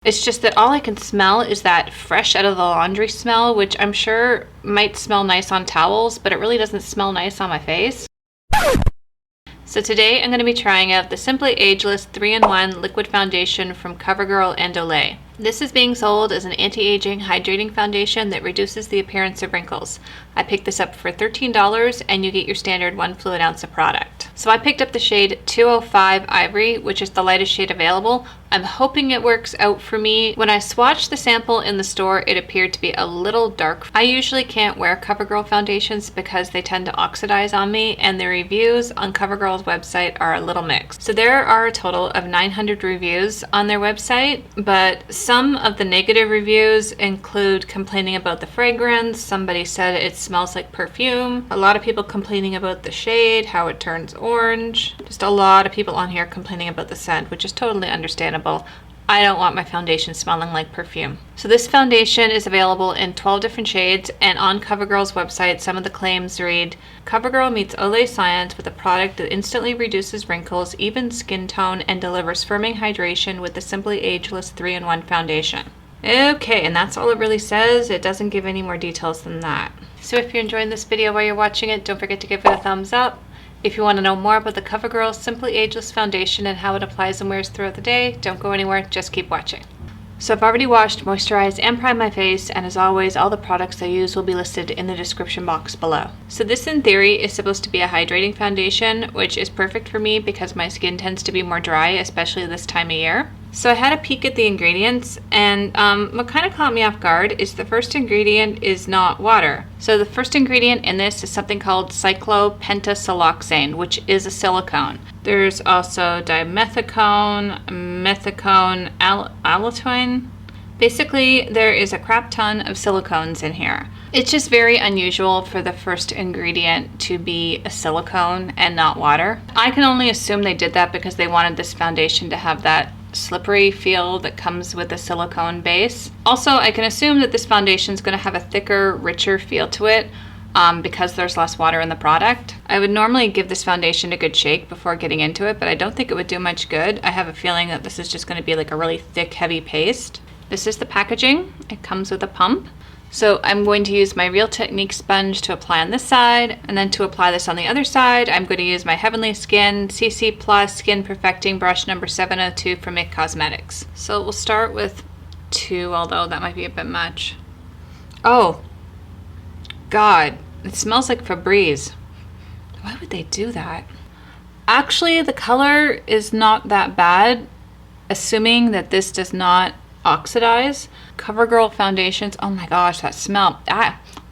It's just that all I can smell is that fresh out of the laundry smell, which I'm sure might smell nice on towels, but it really doesn't smell nice on my face. So today I'm going to be trying out the Simply Ageless 3-in-1 Liquid Foundation from Covergirl and Olay. This is being sold as an anti-aging hydrating foundation that reduces the appearance of wrinkles. I picked this up for $13 and you get your standard 1 fluid ounce of product. So I picked up the shade 205 Ivory, which is the lightest shade available. I'm hoping it works out for me. When I swatched the sample in the store, it appeared to be a little dark. I usually can't wear CoverGirl foundations because they tend to oxidize on me, and the reviews on CoverGirl's website are a little mixed. So there are a total of 900 reviews on their website, but some of the negative reviews include complaining about the fragrance. Somebody said it smells like perfume. A lot of people complaining about the shade, how it turns orange. Just a lot of people on here complaining about the scent, which is totally understandable. I don't want my foundation smelling like perfume. So this foundation is available in 12 different shades, and on CoverGirl's website, some of the claims read, CoverGirl meets Olay science with a product that instantly reduces wrinkles, evens skin tone, and delivers firming hydration with the Simply Ageless 3-in-1 foundation. Okay, and that's all it really says. It doesn't give any more details than that. So if you're enjoying this video while you're watching it, don't forget to give it a thumbs up. If you want to know more about the CoverGirl Simply Ageless Foundation and how it applies and wears throughout the day, don't go anywhere, just keep watching. So I've already washed, moisturized, and primed my face, and as always, all the products I use will be listed in the description box below. So this, in theory, is supposed to be a hydrating foundation, which is perfect for me because my skin tends to be more dry, especially this time of year. So I had a peek at the ingredients, and what kind of caught me off guard is the first ingredient is not water. So the first ingredient in this is something called cyclopentasiloxane, which is a silicone. There's also dimethicone, methicone, allantoin. Basically, there is a crap ton of silicones in here. It's just very unusual for the first ingredient to be a silicone and not water. I can only assume they did that because they wanted this foundation to have that slippery feel that comes with a silicone base. Also, I can assume that this foundation is going to have a thicker, richer feel to it because there's less water in the product. I would normally give this foundation a good shake before getting into it, but I don't think it would do much good. I have a feeling that this is just going to be like a really thick, heavy paste. This is the packaging. It comes with a pump. So I'm going to use my Real Technique sponge to apply on this side, and then to apply this on the other side, I'm going to use my Heavenly Skin CC Plus Skin Perfecting Brush number 702 from IT Cosmetics. So we'll start with 2, although that might be a bit much. Oh, God, it smells like Febreze. Why would they do that? Actually, the color is not that bad, assuming that this does not oxidize. CoverGirl foundations, oh my gosh, that smell.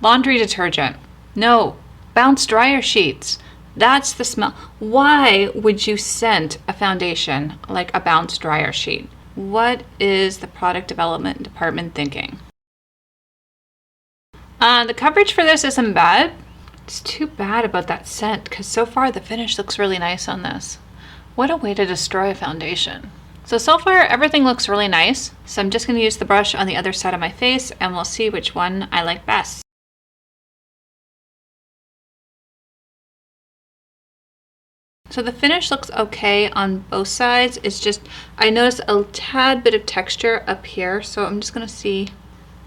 Laundry detergent. No, bounce dryer sheets. That's the smell. Why would you scent a foundation like a bounce dryer sheet? What is the product development department thinking? The coverage for this isn't bad. It's too bad about that scent because so far the finish looks really nice on this. What a way to destroy a foundation. So far everything looks really nice. So I'm just going to use the brush on the other side of my face and we'll see which one I like best. So the finish looks okay on both sides. It's just, I noticed a tad bit of texture up here. So I'm just going to see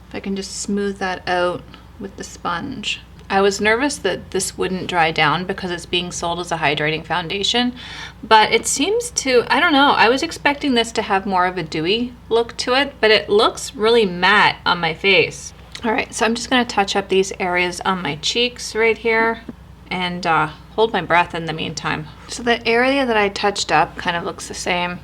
if I can just smooth that out with the sponge. I was nervous that this wouldn't dry down because it's being sold as a hydrating foundation, but it seems to, I don't know, I was expecting this to have more of a dewy look to it, but it looks really matte on my face. All right, so I'm just gonna touch up these areas on my cheeks right here and hold my breath in the meantime. So the area that I touched up kind of looks the same.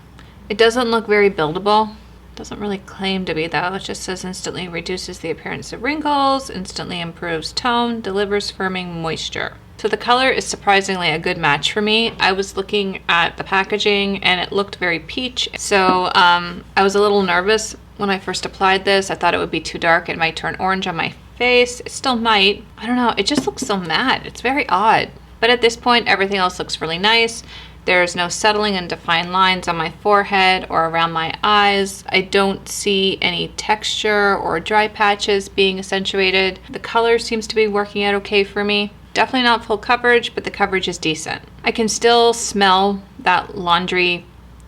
It doesn't look very buildable. Doesn't really claim to be though. It just says instantly reduces the appearance of wrinkles, instantly improves tone, delivers firming moisture. So the color is surprisingly a good match for me. I was looking at the packaging and it looked very peach. So I was a little nervous when I first applied this. I thought it would be too dark. It might turn orange on my face. It still might. I don't know. It just looks so matte. It's very odd. But at this point, everything else looks really nice. There's no settling and defined lines on my forehead or around my eyes. I don't see any texture or dry patches being accentuated. The color seems to be working out okay for me. Definitely not full coverage, but the coverage is decent. I can still smell that laundry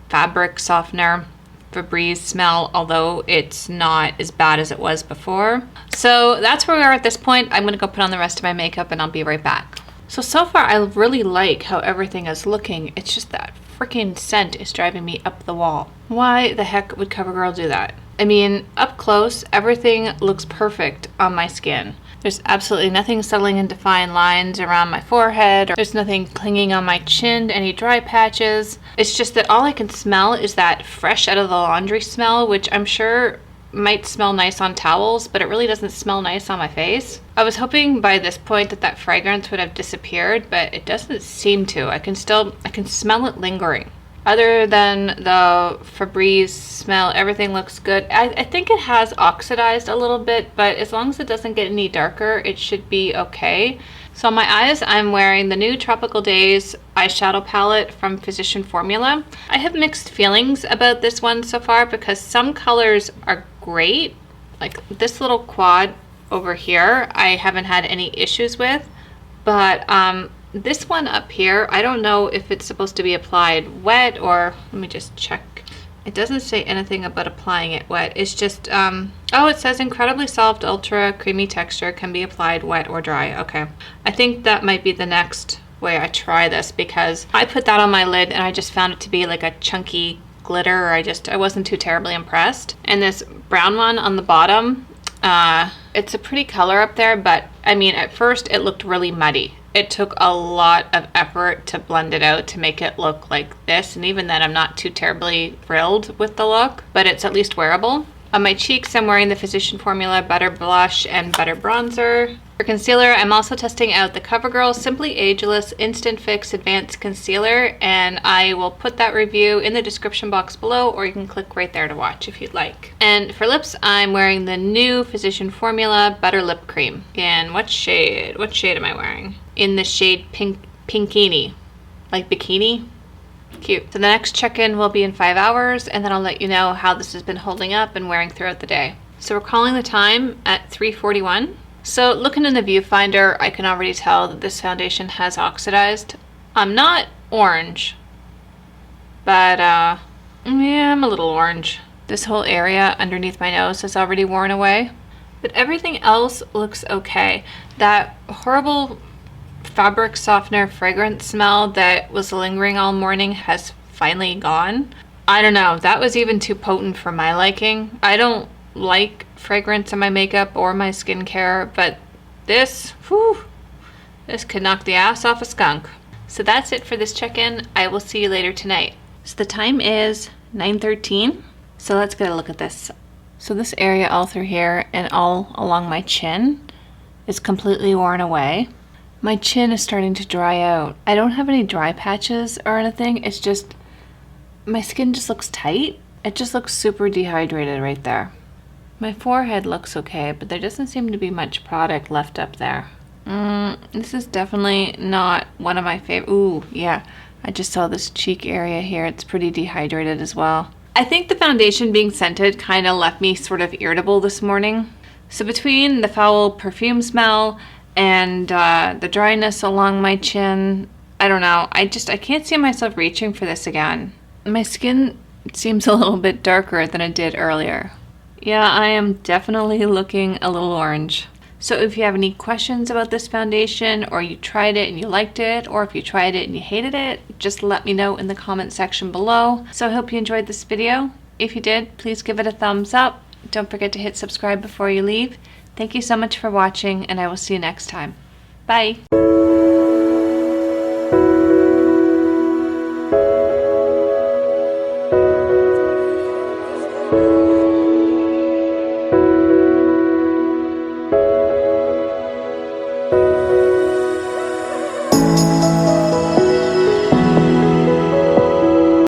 fabric softener Febreze smell, although it's not as bad as it was before. So that's where we are at this point. I'm gonna go put on the rest of my makeup and I'll be right back. So far I really like how everything is looking. It's just that freaking scent is driving me up the wall. Why the heck would CoverGirl do that? I mean, up close, everything looks perfect on my skin. There's absolutely nothing settling into fine lines around my forehead. There's nothing clinging on my chin, any dry patches. It's just that all I can smell is that fresh out of the laundry smell, which I'm sure might smell nice on towels, but it really doesn't smell nice on my face. I was hoping by this point that fragrance would have disappeared, but it doesn't seem to. I can smell it lingering. Other than the Febreze smell, everything looks good. I think it has oxidized a little bit, but as long as it doesn't get any darker, it should be okay. So on my eyes, I'm wearing the new Tropical Days eyeshadow palette from Physician Formula. I have mixed feelings about this one so far because some colors are great. Like this little quad over here, I haven't had any issues with, but this one up here, I don't know if it's supposed to be applied wet or, let me just check. It doesn't say anything about applying it wet. It's just, oh, it says incredibly soft, ultra creamy texture, can be applied wet or dry. Okay. I think that might be the next way I try this because I put that on my lid and I just found it to be like a chunky glitter. I wasn't too terribly impressed. And this brown one on the bottom, it's a pretty color up there, but I mean, at first it looked really muddy. It took a lot of effort to blend it out to make it look like this, and even then I'm not too terribly thrilled with the look, but it's at least wearable. On my cheeks, I'm wearing the Physician Formula Butter Blush and Butter Bronzer. For concealer, I'm also testing out the CoverGirl Simply Ageless Instant Fix Advanced Concealer, and I will put that review in the description box below, or you can click right there to watch if you'd like. And for lips, I'm wearing the new Physician Formula Butter Lip Cream. And what shade am I wearing? In the shade Pinkini, like bikini. Cute. So the next check-in will be in 5 hours, and then I'll let you know how this has been holding up and wearing throughout the day. So we're calling the time at 3:41. So looking in the viewfinder, I can already tell that this foundation has oxidized. I'm not orange, but yeah, I'm a little orange. This whole area underneath my nose has already worn away, but everything else looks okay. That horrible fabric softener fragrance smell that was lingering all morning has finally gone. I don't know, that was even too potent for my liking. I don't like fragrance in my makeup or my skincare, but this, whew, this could knock the ass off a skunk. So that's it for this check-in. I will see you later tonight. So the time is 9:13. So let's get a look at this. So this area all through here and all along my chin is completely worn away. My chin is starting to dry out. I don't have any dry patches or anything. It's just, my skin just looks tight. It just looks super dehydrated right there. My forehead looks okay, but there doesn't seem to be much product left up there. This is definitely not one of my favorite. Ooh, yeah. I just saw this cheek area here. It's pretty dehydrated as well. I think the foundation being scented kind of left me sort of irritable this morning. So between the foul perfume smell and the dryness along my chin, I don't know. I can't see myself reaching for this again. My skin seems a little bit darker than it did earlier. Yeah, I am definitely looking a little orange. So if you have any questions about this foundation, or you tried it and you liked it, or if you tried it and you hated it, just let me know in the comment section below. So I hope you enjoyed this video. If you did, please give it a thumbs up. Don't forget to hit subscribe before you leave. Thank you so much for watching, and I will see you next time. Bye!